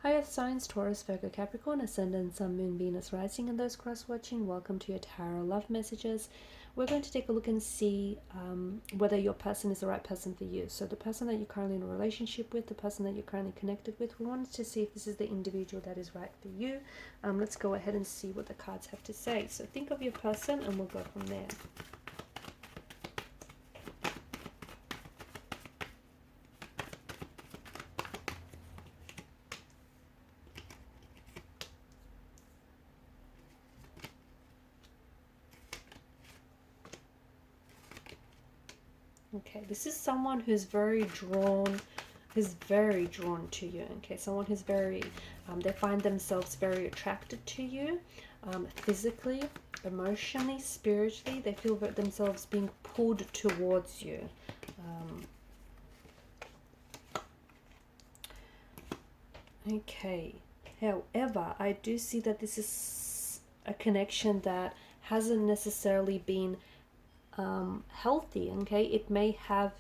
Hi Earth signs, Taurus, Virgo, Capricorn, Ascendant, Sun, Moon, Venus, Rising, and those cross-watching. Welcome to your Tarot Love Messages. We're going to take a look and see whether your person is the right person for you. So the person that you're currently in a relationship with, the person that you're currently connected with, we wanted to see if this is the individual that is right for you. Let's go ahead and see what the cards have to say. So think of your person and we'll go from there. Okay, this is someone who's very drawn to you. Okay, someone who's very, they find themselves very attracted to you, physically, emotionally, spiritually. They feel themselves being pulled towards you. Okay, however, I do see that this is a connection that hasn't necessarily been healthy. Okay, it may have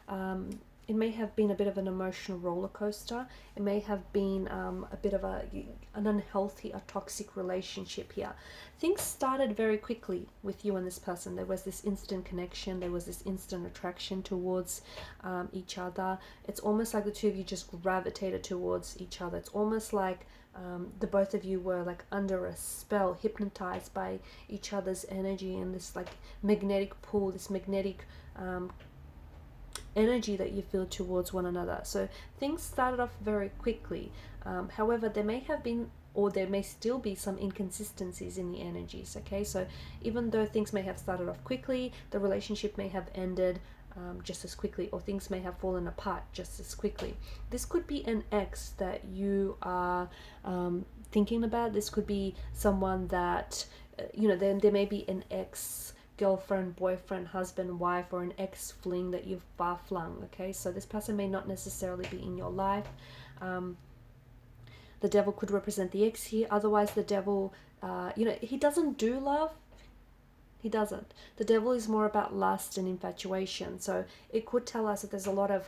been a bit of an emotional roller coaster. It may have been a bit of an unhealthy, a toxic relationship here. Things started very quickly with you and this person. There was this instant connection. There was this instant attraction towards each other. It's almost like the two of you just gravitated towards each other. It's almost like the both of you were like under a spell, hypnotized by each other's energy and this like magnetic pull, this magnetic energy that you feel towards one another. So things started off very quickly. However, there may have been, or there may still be, some inconsistencies in the energies. Okay, so even though things may have started off quickly, the relationship may have ended just as quickly, or things may have fallen apart just as quickly. This could be an ex that you are thinking about. This could be someone that then there may be an ex girlfriend, boyfriend, husband, wife, or an ex fling that you've far flung. Okay, so this person may not necessarily be in your life. The devil could represent the ex here. Otherwise, the devil, he doesn't do love. He doesn't. The devil is more about lust and infatuation. So it could tell us that there's a lot of,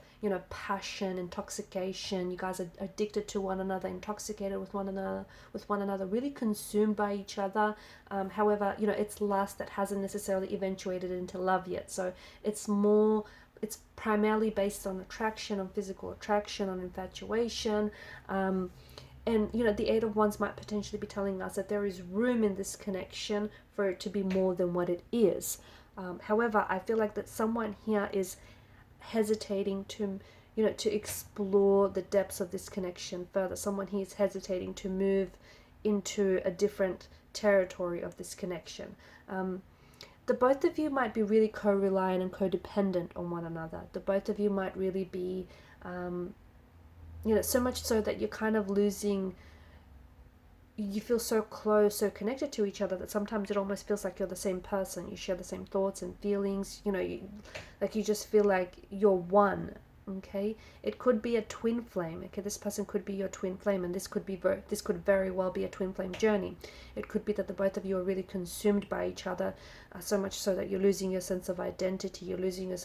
passion, intoxication. You guys are addicted to one another, intoxicated with one another, really consumed by each other. However, it's lust that hasn't necessarily eventuated into love yet. So it's primarily based on attraction, on physical attraction, on infatuation. And the Eight of Wands might potentially be telling us that there is room in this connection for it to be more than what it is. However, I feel like that someone here is hesitating to explore the depths of this connection further. Someone here is hesitating to move into a different territory of this connection. The both of you might be really co-reliant and codependent on one another. The both of you might really be so much so that you're kind of you feel so close, so connected to each other that sometimes it almost feels like you're the same person. You share the same thoughts and feelings, you just feel like you're one. Okay, it could be a twin flame. Okay, this person could be your twin flame, and this could very well be a twin flame journey. It could be that the both of you are really consumed by each other, so much so that you're losing your sense of identity. You're losing your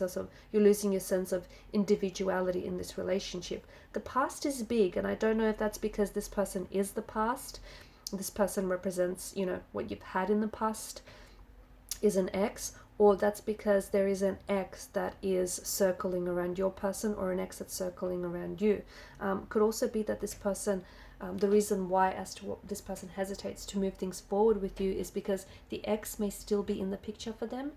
sense of individuality in this relationship. The past is big, and I don't know if that's because this person is the past. This person represents, what you've had in the past, is an ex, or that's because there is an ex that is circling around your person, or an ex that's circling around you. Could also be that this person, the reason why as to what this person hesitates to move things forward with you is because the ex may still be in the picture for them,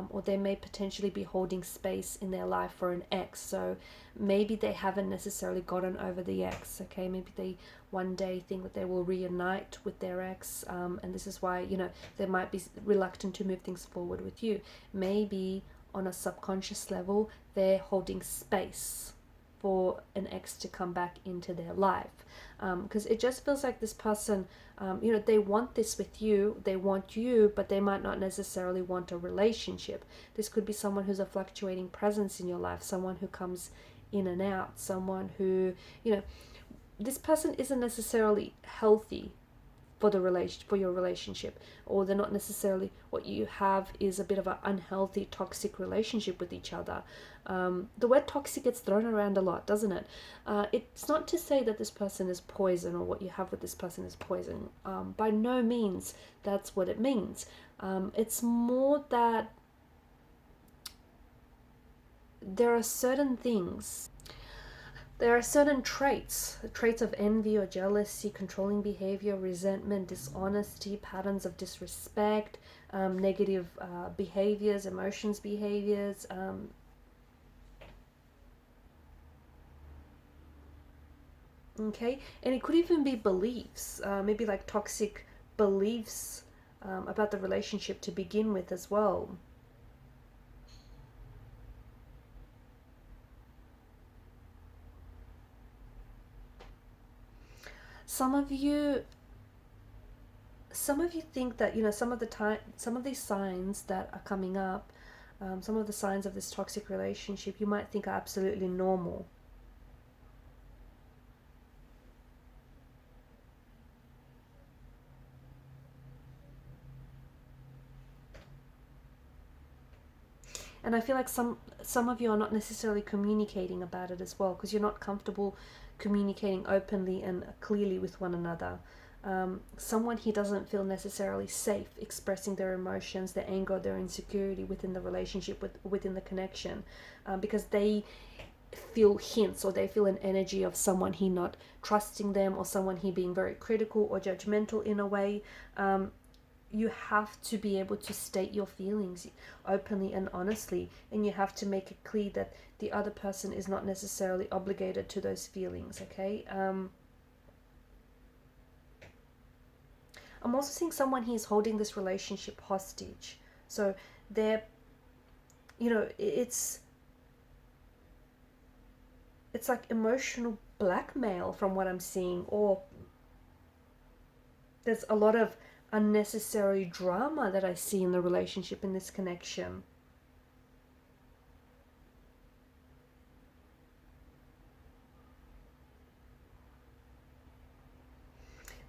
or they may potentially be holding space in their life for an ex. So maybe they haven't necessarily gotten over the ex. Okay, maybe they one day think that they will reunite with their ex, and this is why they might be reluctant to move things forward with you. Maybe on a subconscious level they're holding space for an ex to come back into their life, because it just feels like this person, they want this with you, they want you, but they might not necessarily want a relationship. This could be someone who's a fluctuating presence in your life, someone who comes in and out, someone who, this person isn't necessarily healthy for your relationship, or they're not necessarily, what you have is a bit of an unhealthy, toxic relationship with each other. The word toxic gets thrown around a lot, doesn't it? It's not to say that this person is poison, or what you have with this person is poison. By no means that's what it means. It's more that there are certain things, there are certain traits of envy or jealousy, controlling behavior, resentment, dishonesty, patterns of disrespect, negative behaviors, emotions, behaviors. Okay, and it could even be beliefs, maybe like toxic beliefs about the relationship to begin with as well. Some of you think that, you know, some of the time, some of these signs that are coming up, some of the signs of this toxic relationship, you might think are absolutely normal. And I feel like some of you are not necessarily communicating about it as well, because you're not comfortable communicating openly and clearly with one another. Someone here doesn't feel necessarily safe expressing their emotions, their anger, their insecurity within the relationship, within the connection, because they feel hints, or they feel an energy of someone here not trusting them, or someone here being very critical or judgmental in a way. You have to be able to state your feelings openly and honestly, and you have to make it clear that the other person is not necessarily obligated to those feelings. Okay. I'm also seeing someone here is holding this relationship hostage. So they're, you know, it's like emotional blackmail from what I'm seeing, or there's a lot of unnecessary drama that I see in the relationship, in this connection.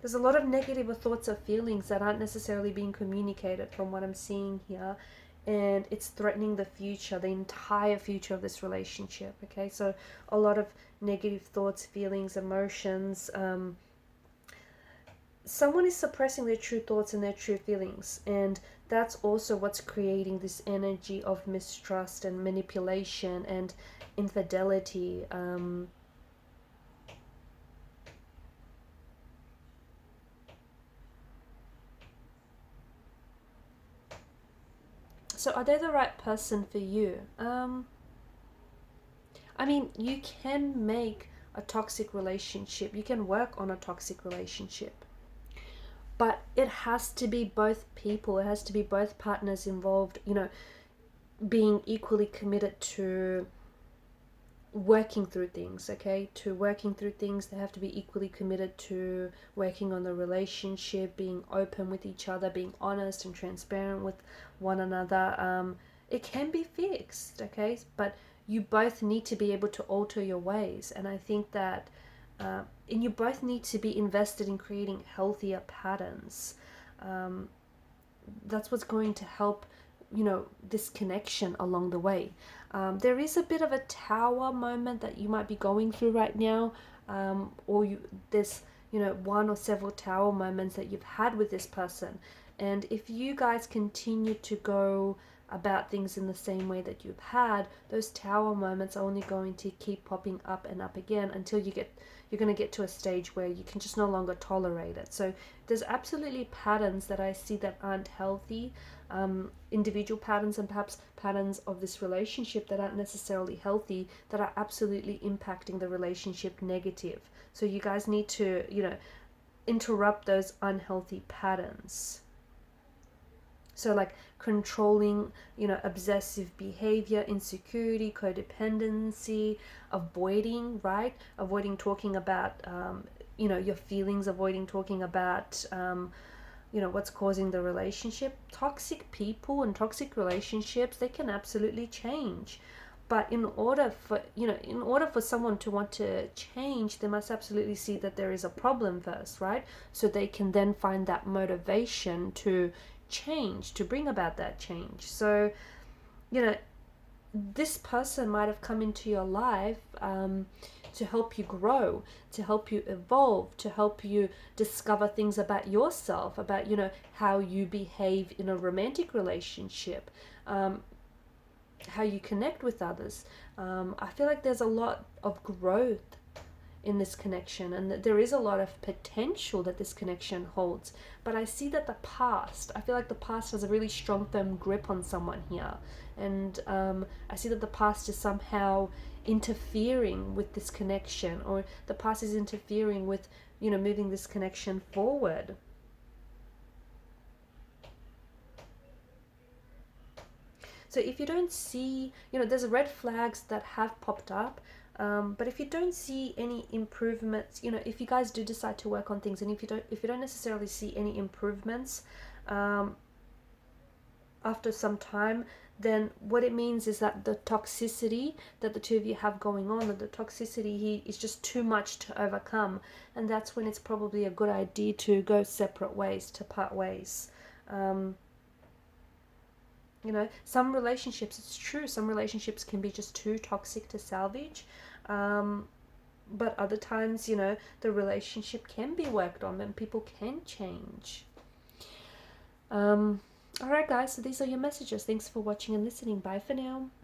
There's a lot of negative thoughts or feelings that aren't necessarily being communicated from what I'm seeing here, and it's threatening the future, the entire future of this relationship. Okay, so a lot of negative thoughts, feelings, emotions. Someone is suppressing their true thoughts and their true feelings, and that's also what's creating this energy of mistrust and manipulation and infidelity. So are they the right person for you? I mean, you can make a toxic relationship, you can work on a toxic relationship, but it has to be both people, it has to be both partners involved, you know, being equally committed to working through things. Okay, to working through things, they have to be equally committed to working on the relationship, being open with each other, being honest and transparent with one another. It can be fixed, okay, but you both need to be able to alter your ways, and I think that and you both need to be invested in creating healthier patterns. um, that's what's going to help, you know, this connection along the way. There is a bit of a tower moment that you might be going through right now, or there's, you know, one or several tower moments that you've had with this person, and if you guys continue to go about things in the same way that you've had, those tower moments are only going to keep popping up and up again until you're going to get to a stage where you can just no longer tolerate it. So there's absolutely patterns that I see that aren't healthy, individual patterns, and perhaps patterns of this relationship that aren't necessarily healthy, that are absolutely impacting the relationship negative. So you guys need to, you know, interrupt those unhealthy patterns. So like controlling, you know, obsessive behavior, insecurity, codependency, avoiding, right? Avoiding talking about, you know, your feelings, avoiding talking about, you know, what's causing the relationship. Toxic people and toxic relationships, they can absolutely change. But in order for, in order for someone to want to change, they must absolutely see that there is a problem first, right? So they can then find that motivation to change, to bring about that change. So, this person might have come into your life to help you grow, to help you evolve, to help you discover things about yourself, about, how you behave in a romantic relationship, how you connect with others. I feel like there's a lot of growth in this connection, and that there is a lot of potential that this connection holds. But I see that I feel like the past has a really strong, firm grip on someone here. And I see that the past is somehow interfering with this connection, or the past is interfering with, moving this connection forward. So if you don't see, there's red flags that have popped up, but if you don't see any improvements, if you guys do decide to work on things, and if you don't necessarily see any improvements after some time, then what it means is that the toxicity that the two of you have going on, that the toxicity is just too much to overcome, and that's when it's probably a good idea to go separate ways, to part ways. Some relationships, it's true, some relationships can be just too toxic to salvage. But other times, the relationship can be worked on and people can change. Alright guys, so these are your messages. Thanks for watching and listening. Bye for now.